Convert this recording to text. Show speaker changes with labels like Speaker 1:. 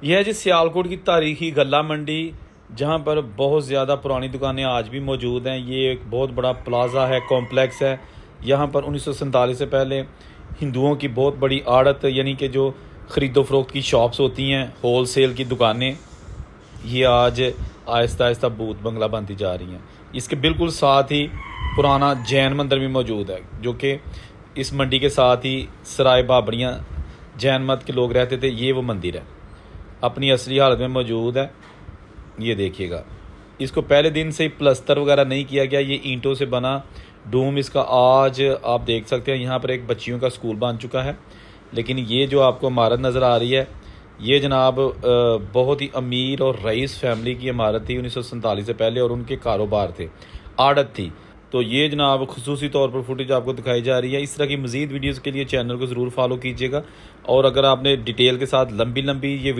Speaker 1: यह है जी सियालकोट की तारीखी गल्ला मंडी, जहाँ पर बहुत ज़्यादा पुरानी दुकानें आज भी मौजूद हैं। ये एक बहुत बड़ा प्लाज़ा है, कॉम्प्लेक्स है। यहाँ पर 1947 से पहले हिंदुओं की बहुत बड़ी आड़त यानी कि जो ख़रीदो फ़रोख्त की शॉप्स होती हैं, होल सेल की दुकानें, ये आज आहिस्ता आहिस्ता भूत बंगला बनती जा रही हैं। इसके बिल्कुल साथ ही पुराना जैन मंदिर भी मौजूद है, जो कि इस मंडी के साथ ही सराय बाबड़ियाँ जैन मत के लोग रहते थे। ये वो मंदिर है, अपनी असली हालत में मौजूद है। ये देखिएगा, इसको पहले दिन से ही प्लस्तर वगैरह नहीं किया गया, ये ईंटों से बना डूम इसका आज आप देख सकते हैं। यहाँ पर एक बच्चियों का स्कूल बन चुका है, लेकिन ये जो आपको इमारत नज़र आ रही है, ये जनाब बहुत ही अमीर और रईस फैमिली की इमारत थी 1947 से पहले, और उनके कारोबार थे, आड़त थी। तो ये जनाब खुसूसी तौर पर फुटेज आपको दिखाई जा रही है। इस तरह की मज़ीद वीडियोज़ के लिए चैनल को ज़रूर फॉलो कीजिएगा, और अगर आपने डिटेल के साथ लंबी ये